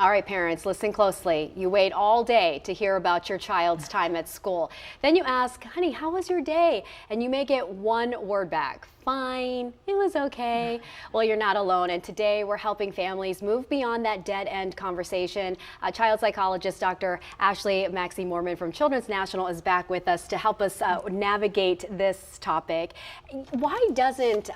All right, parents, listen closely. You wait all day to hear about your child's time at school. Then you ask, honey, how was your day? And you may get one word back. Fine, it was okay. Well, you're not alone, and today we're helping families move beyond that dead-end conversation. Child psychologist Dr. Ashley Maxie-Moreman from Children's National is back with us to help us navigate this topic. Why doesn't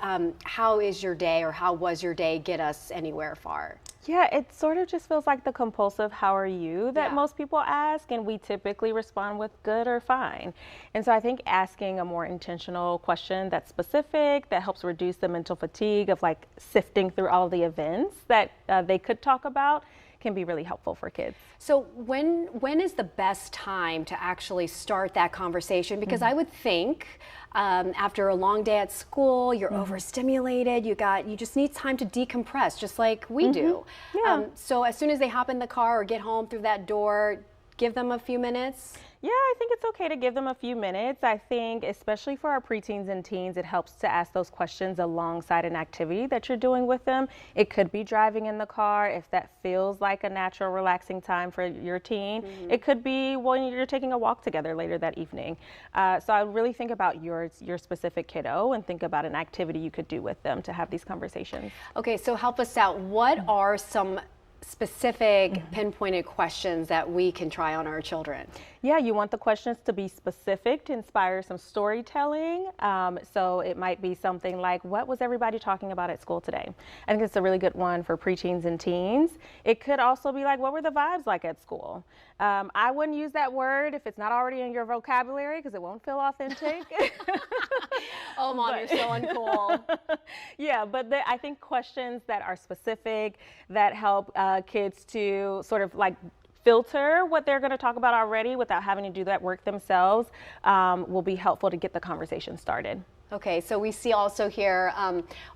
how is your day or how was your day get us anywhere far? Yeah, it sort of just feels like the compulsive "how are you" that most people ask, and we typically respond with good or fine. And so I think asking a more intentional question that's specific, that helps reduce the mental fatigue of like sifting through all the events that they could talk about, can be really helpful for kids. So when is the best time to actually start that conversation? Because I would think after a long day at school, you're overstimulated, you just need time to decompress, just like we do. Yeah. So as soon as they hop in the car or get home through that door, give them a few minutes? Yeah, I think it's okay to give them a few minutes. I think especially for our preteens and teens, it helps to ask those questions alongside an activity that you're doing with them. It could be driving in the car if that feels like a natural relaxing time for your teen. It could be when you're taking a walk together later that evening. So I really think about your specific kiddo and think about an activity you could do with them to have these conversations. Okay, so help us out. What are some specific pinpointed questions that we can try on our children? Yeah, you want the questions to be specific to inspire some storytelling. So it might be something like, what was everybody talking about at school today? I think it's a really good one for preteens and teens. It could also be like, what were the vibes like at school? I wouldn't use that word if it's not already in your vocabulary because it won't feel authentic. Oh, Mom, you're so uncool. Yeah, but I think questions that are specific, that help kids to sort of like filter what they're going to talk about already without having to do that work themselves will be helpful to get the conversation started. Okay, so we see also here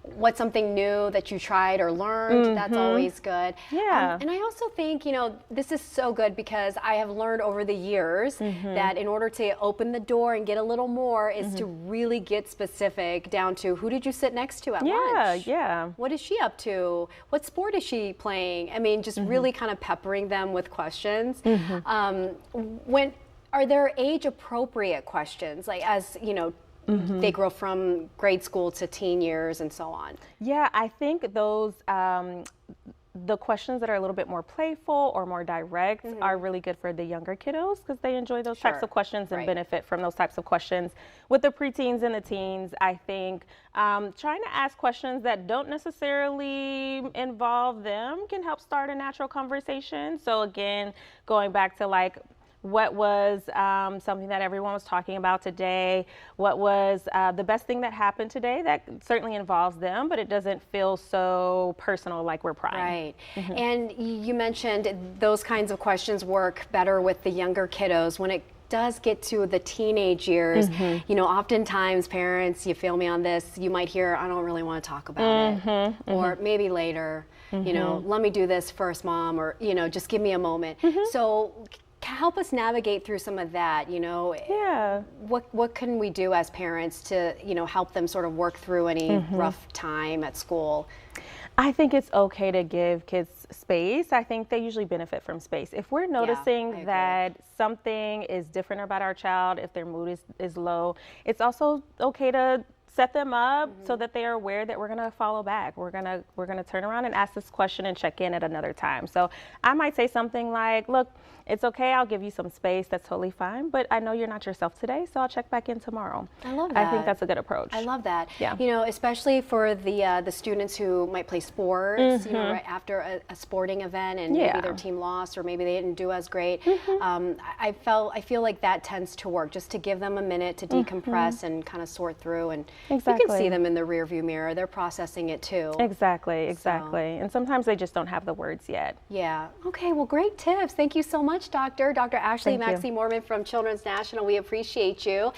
what's something new that you tried or learned. That's always good. Yeah. And I also think, this is so good because I have learned over the years that in order to open the door and get a little more is to really get specific down to who did you sit next to at lunch? Yeah. What is she up to? What sport is she playing? I mean, just really kind of peppering them with questions. Are there age appropriate questions, like as, they grow from grade school to teen years and so on? Yeah, I think those, the questions that are a little bit more playful or more direct are really good for the younger kiddos because they enjoy those types of questions and benefit from those types of questions. With the preteens and the teens, I think trying to ask questions that don't necessarily involve them can help start a natural conversation. So again, going back to like, what was something that everyone was talking about today? What was the best thing that happened today? That certainly involves them, but it doesn't feel so personal like we're prying. Right. And you mentioned those kinds of questions work better with the younger kiddos. When it does get to the teenage years, oftentimes parents, you feel me on this, you might hear, I don't really want to talk about it. Or maybe later, let me do this first, Mom, or, just give me a moment. So help us navigate through some of that, what can we do as parents to, help them sort of work through any rough time at school? I think it's okay to give kids space. I think they usually benefit from space. If we're noticing that something is different about our child, if their mood is low, it's also okay to set them up so that they are aware that we're going to follow back. We're going to turn around and ask this question and check in at another time. So I might say something like, look, it's okay, I'll give you some space, that's totally fine, but I know you're not yourself today, so I'll check back in tomorrow. I love that. I think that's a good approach. I love that. Yeah. Especially for the students who might play sports, right after a sporting event and maybe their team lost or maybe they didn't do as great. I feel like that tends to work, just to give them a minute to decompress and kind of sort through, and you can see them in the rearview mirror. They're processing it too. Exactly. And sometimes they just don't have the words yet. Yeah. Okay, well, great tips. Thank you so much, Dr. Ashley Maxie-Moreman from Children's National. We appreciate you.